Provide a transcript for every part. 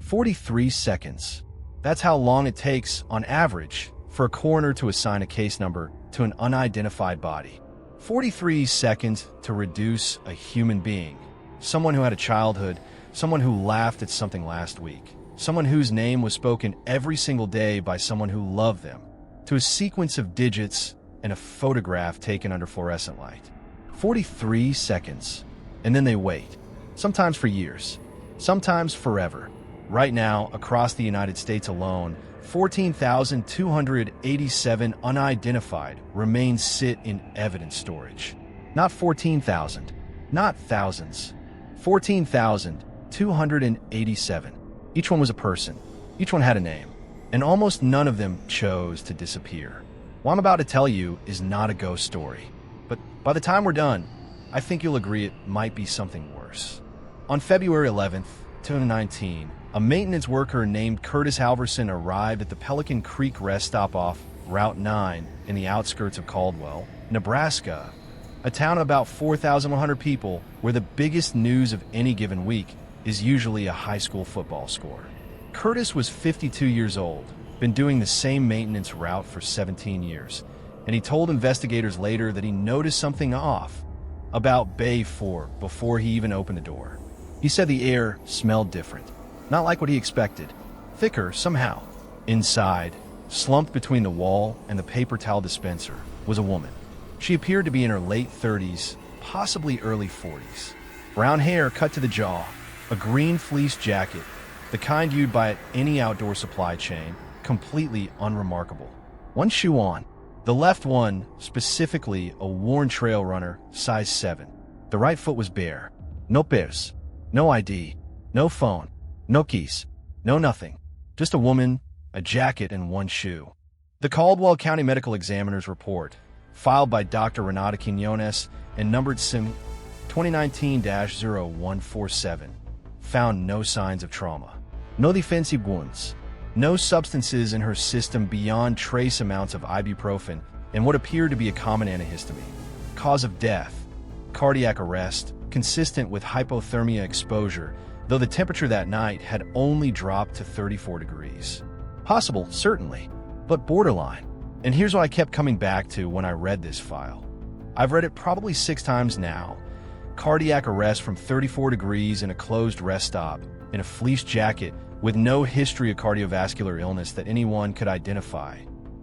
43 seconds. That's how long it takes, on average, for a coroner to assign a case number to an unidentified body. 43 seconds to reduce a human being. Someone who had a childhood, someone who laughed at something last week, someone whose name was spoken every single day by someone who loved them, to a sequence of digits and a photograph taken under fluorescent light. 43 seconds. And then they wait. Sometimes for years. Sometimes forever. Right now, across the United States alone, 14,287 unidentified remains sit in evidence storage. Not 14,000. Not thousands. 14,287. Each one was a person. Each one had a name. And almost none of them chose to disappear. What I'm about to tell you is not a ghost story. But by the time we're done, I think you'll agree it might be something worse. On February 11th, 2019, a maintenance worker named Curtis Halverson arrived at the Pelican Creek rest stop off Route 9 in the outskirts of Caldwell, Nebraska, a town of about 4,100 people where the biggest news of any given week is usually a high school football score. Curtis was 52 years old, been doing the same maintenance route for 17 years, and he told investigators later that he noticed something off about Bay 4 before he even opened the door. He said the air smelled different, not like what he expected, thicker somehow. Inside, slumped between the wall and the paper towel dispenser, was a woman. She appeared to be in her late 30s, possibly early 40s. Brown hair cut to the jaw, a green fleece jacket, the kind you'd buy at any outdoor supply chain, completely unremarkable. One shoe on. The left one, specifically a worn trail runner, size 7. The right foot was bare. No pairs, no ID, no phone, no keys, no nothing. Just a woman, a jacket, and one shoe. The Caldwell County Medical Examiner's report, filed by Dr. Renata Quinones and numbered SIM 2019-0147, found no signs of trauma. No defensive wounds. No substances in her system beyond trace amounts of ibuprofen and what appeared to be a common antihistamine. Cause of death: cardiac arrest, consistent with hypothermia exposure, though the temperature that night had only dropped to 34 degrees. Possible, certainly, but borderline. And here's what I kept coming back to when I read this file. I've read it probably 6 times now. Cardiac arrest from 34 degrees in a closed rest stop, in a fleece jacket, with no history of cardiovascular illness that anyone could identify.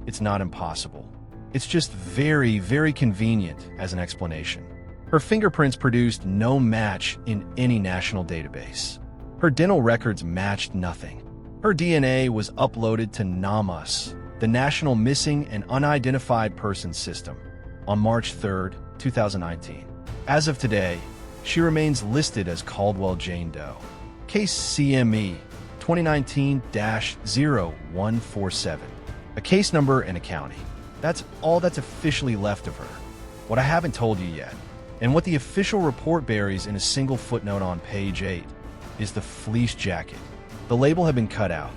It's not impossible. It's just very, very convenient as an explanation. Her fingerprints produced no match in any national database. Her dental records matched nothing. Her DNA was uploaded to NAMUS, the National Missing and Unidentified Persons System, on March 3, 2019. As of today, she remains listed as Caldwell Jane Doe. Case CME 2019-0147. A case number and a county. That's all that's officially left of her. What I haven't told you yet, and what the official report buries in a single footnote on page 8, is the fleece jacket. The label had been cut out,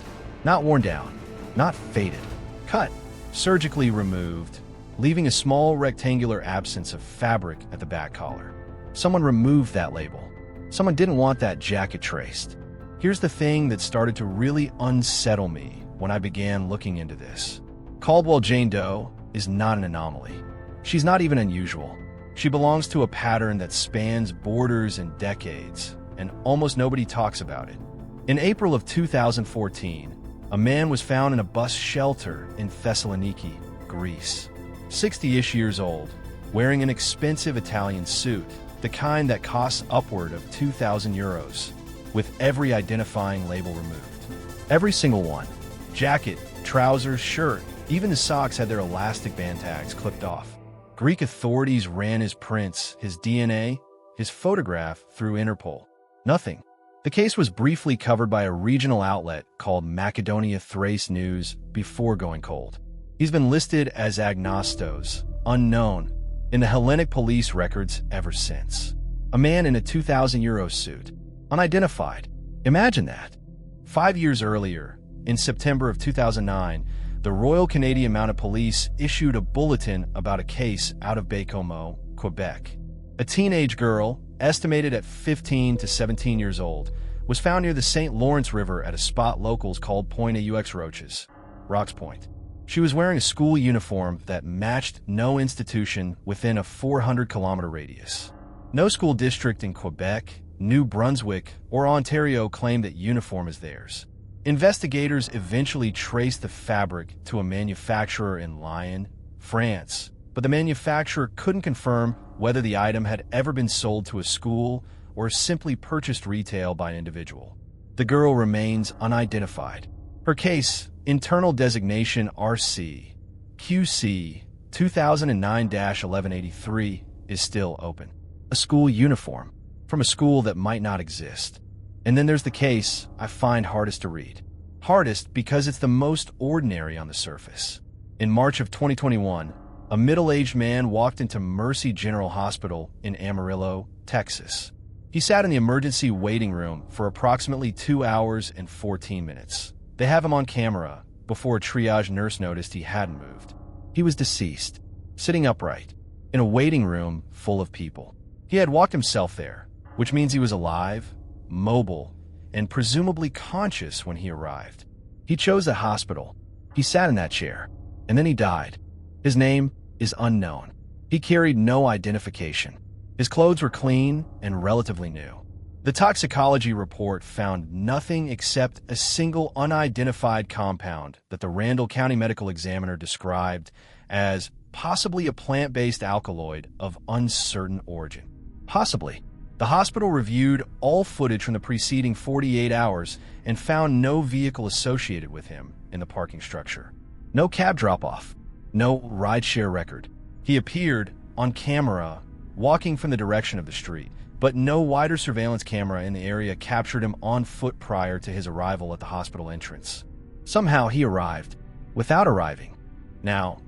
not worn down, not faded. Cut, surgically removed, leaving a small rectangular absence of fabric at the back collar. Someone removed that label. Someone didn't want that jacket traced. Here's the thing that started to really unsettle me when I began looking into this. Caldwell Jane Doe is not an anomaly. She's not even unusual. She belongs to a pattern that spans borders and decades, and almost nobody talks about it. In April of 2014, a man was found in a bus shelter in Thessaloniki, Greece. 60-ish years old, wearing an expensive Italian suit, the kind that costs upward of 2,000 euros, with every identifying label removed. Every single one. Jacket, trousers, shirt, even the socks had their elastic band tags clipped off. Greek authorities ran his prints, his DNA, his photograph through Interpol. Nothing. The case was briefly covered by a regional outlet called Macedonia Thrace News before going cold. He's been listed as agnostos, unknown, in the Hellenic police records ever since. A man in a 2,000 euro suit. Unidentified. Imagine that. 5 years earlier, in September of 2009, the Royal Canadian Mounted Police issued a bulletin about a case out of Baie-Comeau, Quebec. A teenage girl, estimated at 15 to 17 years old, was found near the St. Lawrence River at a spot locals called Point aux Roches, Rocks Point. She was wearing a school uniform that matched no institution within a 400-kilometer radius. No school district in Quebec, New Brunswick, or Ontario claimed that uniform as theirs. Investigators eventually traced the fabric to a manufacturer in Lyon, France, but the manufacturer couldn't confirm whether the item had ever been sold to a school or simply purchased retail by an individual. The girl remains unidentified. Her case, internal designation RC, QC 2009-1183, is still open. A school uniform from a school that might not exist. And then there's the case I find hardest to read. Hardest because it's the most ordinary on the surface. In March of 2021, a middle-aged man walked into Mercy General Hospital in Amarillo, Texas. He sat in the emergency waiting room for approximately 2 hours and 14 minutes. They have him on camera before a triage nurse noticed he hadn't moved. He was deceased, sitting upright, in a waiting room full of people. He had walked himself there, which means he was alive, mobile, and presumably conscious when he arrived. He chose the hospital. He sat in that chair, and then he died. His name is unknown. He carried no identification. His clothes were clean and relatively new. The toxicology report found nothing except a single unidentified compound that the Randall County Medical Examiner described as possibly a plant-based alkaloid of uncertain origin. Possibly. The hospital reviewed all footage from the preceding 48 hours and found no vehicle associated with him in the parking structure. No cab drop-off. No rideshare record. He appeared on camera walking from the direction of the street, but no wider surveillance camera in the area captured him on foot prior to his arrival at the hospital entrance. Somehow he arrived without arriving. Now,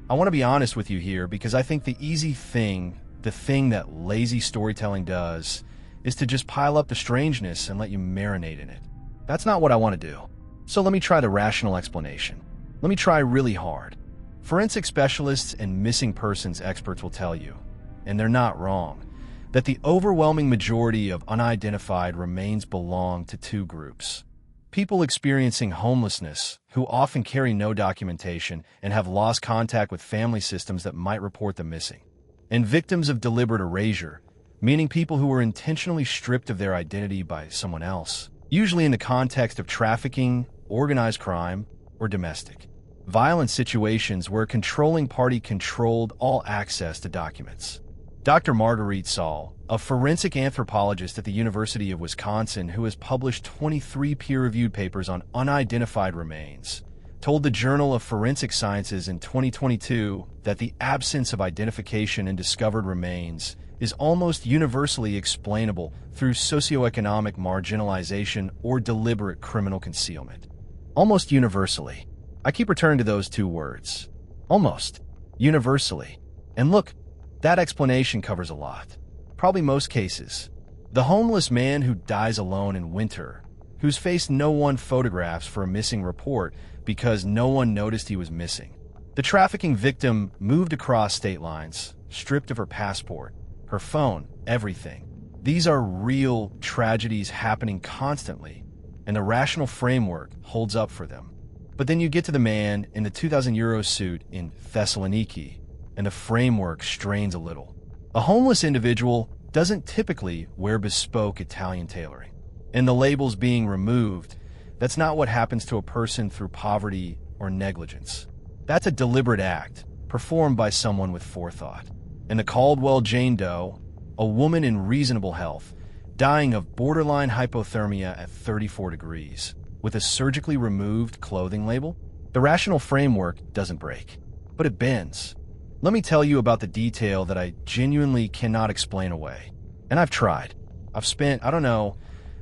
I want to be honest with you here because I think the easy thing, the thing that lazy storytelling does, is to just pile up the strangeness and let you marinate in it. That's not what I want to do. So let me try the rational explanation. Let me try really hard. Forensic specialists and missing persons experts will tell you, and they're not wrong, that the overwhelming majority of unidentified remains belong to two groups. People experiencing homelessness, who often carry no documentation and have lost contact with family systems that might report them missing. And victims of deliberate erasure, meaning people who were intentionally stripped of their identity by someone else, usually in the context of trafficking, organized crime, or domestic violence situations where a controlling party controlled all access to documents. Dr. Marguerite Saul, a forensic anthropologist at the University of Wisconsin who has published 23 peer-reviewed papers on unidentified remains, told the Journal of Forensic Sciences in 2022 that the absence of identification in discovered remains is almost universally explainable through socioeconomic marginalization or deliberate criminal concealment. Almost universally. I keep returning to those two words. Almost. Universally. And look, that explanation covers a lot. Probably most cases. The homeless man who dies alone in winter, whose face no one photographs for a missing report because no one noticed he was missing. The trafficking victim moved across state lines, stripped of her passport, her phone, everything. These are real tragedies happening constantly, and the rational framework holds up for them. But then you get to the man in the 2,000 euro suit in Thessaloniki, and the framework strains a little. A homeless individual doesn't typically wear bespoke Italian tailoring. And the labels being removed, that's not what happens to a person through poverty or negligence. That's a deliberate act, performed by someone with forethought. And the Caldwell Jane Doe, a woman in reasonable health, dying of borderline hypothermia at 34 degrees, with a surgically removed clothing label, the rational framework doesn't break, but it bends. Let me tell you about the detail that I genuinely cannot explain away. And I've tried. I've spent,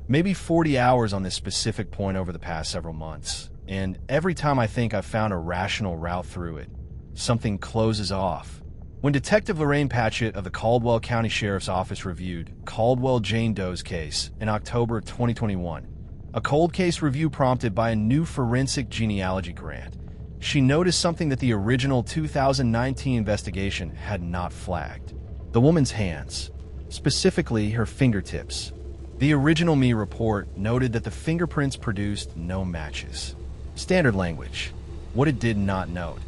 maybe 40 hours on this specific point over the past several months, and every time I think I've found a rational route through it, something closes off. When Detective Lorraine Patchett of the Caldwell County Sheriff's Office reviewed Caldwell Jane Doe's case in October 2021, a cold case review prompted by a new forensic genealogy grant, she noticed something that the original 2019 investigation had not flagged. The woman's hands, specifically her fingertips, The original Me report noted that the fingerprints produced no matches. Standard language. What it did not note,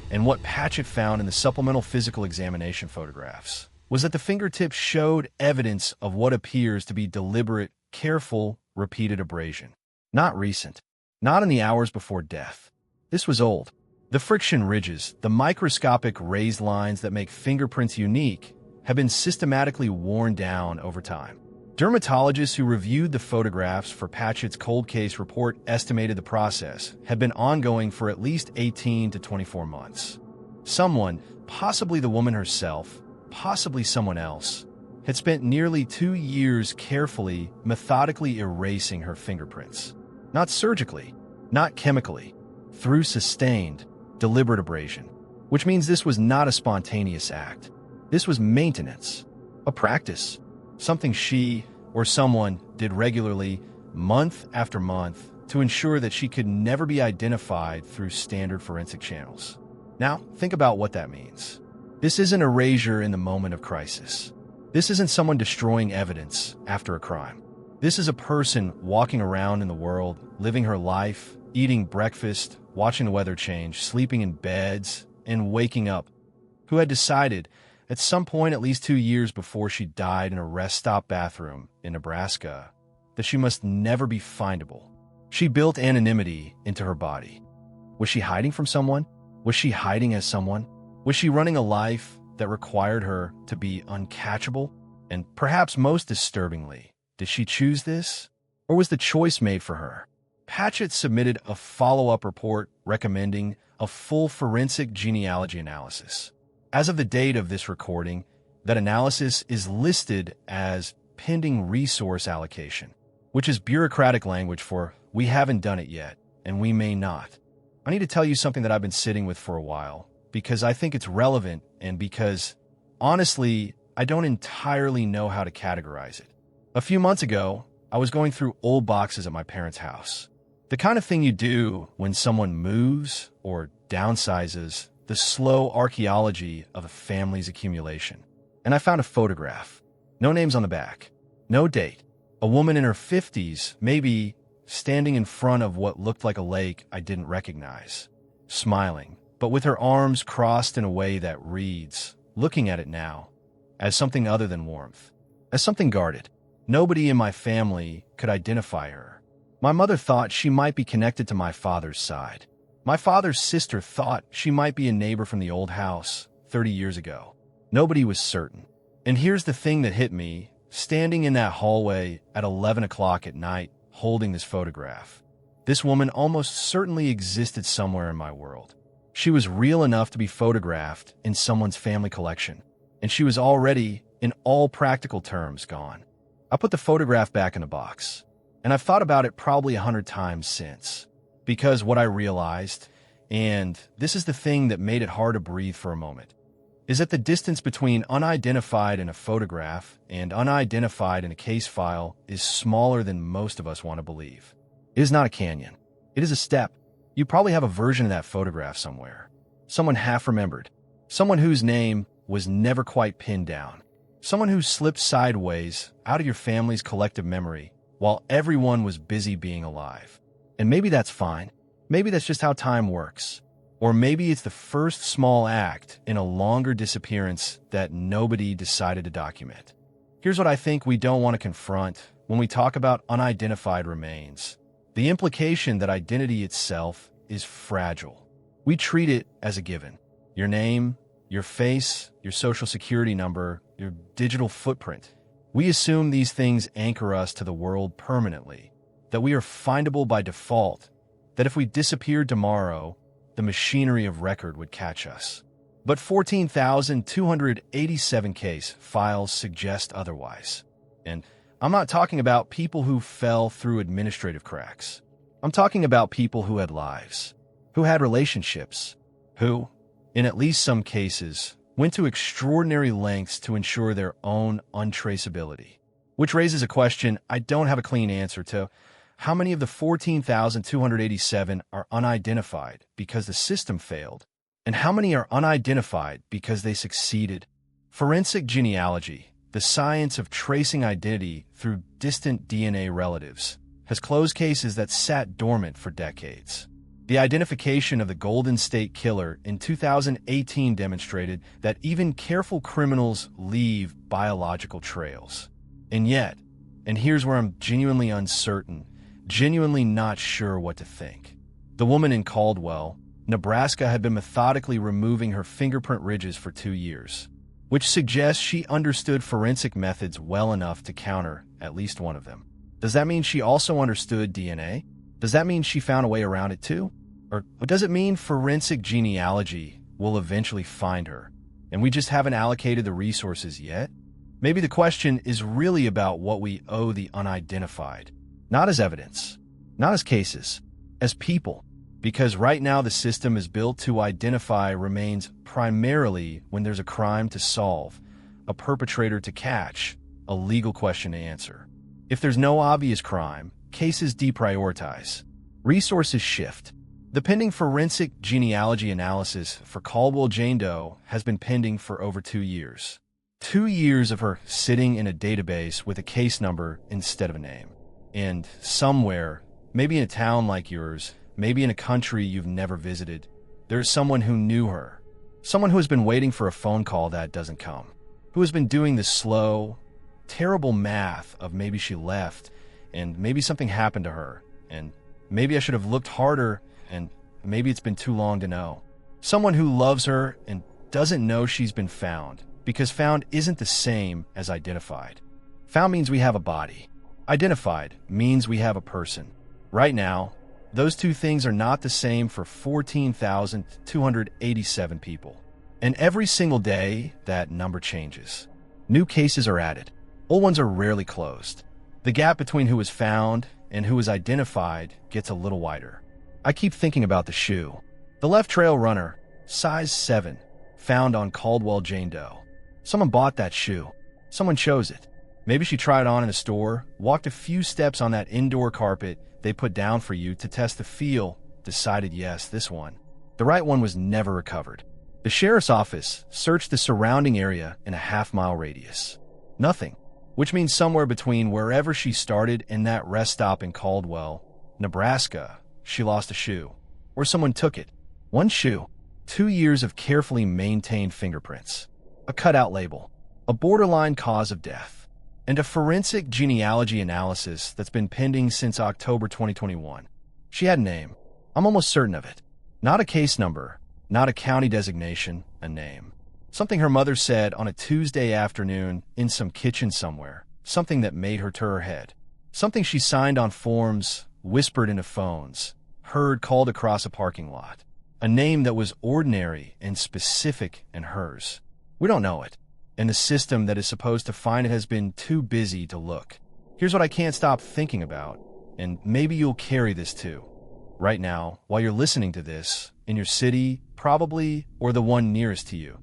and what Patchett found in the supplemental physical examination photographs, was that the fingertips showed evidence of what appears to be deliberate, careful, repeated abrasion. Not recent. Not in the hours before death. This was old. The friction ridges, the microscopic raised lines that make fingerprints unique, have been systematically worn down over time. Dermatologists who reviewed the photographs for Patchett's cold case report estimated the process had been ongoing for at least 18 to 24 months. Someone, possibly the woman herself, possibly someone else, had spent nearly 2 years carefully, methodically erasing her fingerprints. Not surgically, not chemically, through sustained, deliberate abrasion. Which means this was not a spontaneous act. This was maintenance, a practice, something she or someone did regularly, month after month, to ensure that she could never be identified through standard forensic channels. Now, think about what that means. This isn't erasure in the moment of crisis. This isn't someone destroying evidence after a crime. This is a person walking around in the world, living her life, eating breakfast, watching the weather change, sleeping in beds, and waking up, who had decided at some point at least 2 years before she died in a rest stop bathroom in Nebraska that she must never be findable. She built anonymity into her body. Was she hiding from someone? Was she hiding as someone? Was she running a life that required her to be uncatchable? And perhaps most disturbingly, did she choose this? Or was the choice made for her? Patchett submitted a follow-up report recommending a full forensic genealogy analysis. As of the date of this recording, that analysis is listed as pending resource allocation, which is bureaucratic language for we haven't done it yet, and we may not. I need to tell you something that I've been sitting with for a while, because I think it's relevant and because, honestly, I don't entirely know how to categorize it. A few months ago, I was going through old boxes at my parents' house. The kind of thing you do when someone moves or downsizes, the slow archaeology of a family's accumulation. And I found a photograph. No names on the back. No date. A woman in her 50s, maybe, standing in front of what looked like a lake I didn't recognize. Smiling, but with her arms crossed in a way that reads, looking at it now, as something other than warmth. As something guarded. Nobody in my family could identify her. My mother thought she might be connected to my father's side. My father's sister thought she might be a neighbor from the old house 30 years ago. Nobody was certain. And here's the thing that hit me, standing in that hallway at 11 o'clock at night, holding this photograph. This woman almost certainly existed somewhere in my world. She was real enough to be photographed in someone's family collection, and she was already, in all practical terms, gone. I put the photograph back in the box, and I've thought about it probably 100 times since. Because what I realized, and this is the thing that made it hard to breathe for a moment, is that the distance between unidentified in a photograph and unidentified in a case file is smaller than most of us want to believe. It is not a canyon. It is a step. You probably have a version of that photograph somewhere. Someone half-remembered. Someone whose name was never quite pinned down. Someone who slipped sideways out of your family's collective memory while everyone was busy being alive. And maybe that's fine. Maybe that's just how time works. Or maybe it's the first small act in a longer disappearance that nobody decided to document. Here's what I think we don't want to confront when we talk about unidentified remains. The implication that identity itself is fragile. We treat it as a given. Your name, your face, your social security number, your digital footprint. We assume these things anchor us to the world permanently. That we are findable by default, that if we disappeared tomorrow, the machinery of record would catch us. But 14,287 case files suggest otherwise. And I'm not talking about people who fell through administrative cracks. I'm talking about people who had lives, who had relationships, who, in at least some cases, went to extraordinary lengths to ensure their own untraceability. Which raises a question I don't have a clean answer to. How many of the 14,287 are unidentified because the system failed? And how many are unidentified because they succeeded? Forensic genealogy the science of tracing identity through distant DNA relatives has closed cases that sat dormant for decades. The identification of the Golden State Killer in 2018 demonstrated that even careful criminals leave biological trails. And yet, and here's where I'm genuinely uncertain, genuinely not sure what to think. The woman in Caldwell, Nebraska, had been methodically removing her fingerprint ridges for 2 years, which suggests she understood forensic methods well enough to counter at least one of them. Does that mean she also understood DNA? Does that mean she found a way around it too? Or does it mean forensic genealogy will eventually find her, and we just haven't allocated the resources yet? Maybe the question is really about what we owe the unidentified, not as evidence, not as cases, as people. Because right now the system is built to identify remains primarily when there's a crime to solve, a perpetrator to catch, a legal question to answer. If there's no obvious crime, cases deprioritize. Resources shift. The pending forensic genealogy analysis for Caldwell Jane Doe has been pending for over 2 years. 2 years of her sitting in a database with a case number instead of a name. And somewhere, maybe in a town like yours, maybe in a country you've never visited, there's someone who knew her. Someone who has been waiting for a phone call that doesn't come. Who has been doing the slow, terrible math of maybe she left, and maybe something happened to her, and maybe I should have looked harder, and maybe it's been too long to know. Someone who loves her and doesn't know she's been found, because found isn't the same as identified. Found means we have a body. Identified means we have a person. Right now, those two things are not the same for 14,287 people. And every single day, that number changes. New cases are added. Old ones are rarely closed. The gap between who is found and who is identified gets a little wider. I keep thinking about the shoe. The left trail runner, size 7, found on Caldwell Jane Doe. Someone bought that shoe. Someone chose it. Maybe she tried it on in a store, walked a few steps on that indoor carpet they put down for you to test the feel, decided yes, this one. The right one was never recovered. The sheriff's office searched the surrounding area in a half-mile radius. Nothing, which means somewhere between wherever she started and that rest stop in Caldwell, Nebraska, she lost a shoe, or someone took it. One shoe, 2 years of carefully maintained fingerprints, a cutout label, a borderline cause of death, and a forensic genealogy analysis that's been pending since October 2021. She had a name. I'm almost certain of it. Not a case number, not a county designation, a name. Something her mother said on a Tuesday afternoon in some kitchen somewhere. Something that made her turn her head. Something she signed on forms, whispered into phones, heard called across a parking lot. A name that was ordinary and specific and hers. We don't know it. And the system that is supposed to find it has been too busy to look. Here's what I can't stop thinking about, and maybe you'll carry this too. Right now, while you're listening to this, in your city, probably, or the one nearest to you,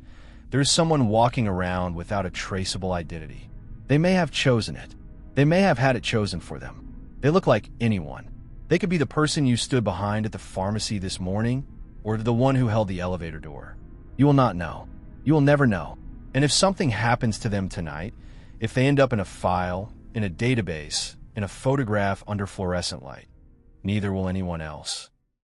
there's someone walking around without a traceable identity. They may have chosen it. They may have had it chosen for them. They look like anyone. They could be the person you stood behind at the pharmacy this morning, or the one who held the elevator door. You will not know. You will never know. And if something happens to them tonight, if they end up in a file, in a database, in a photograph under fluorescent light, neither will anyone else.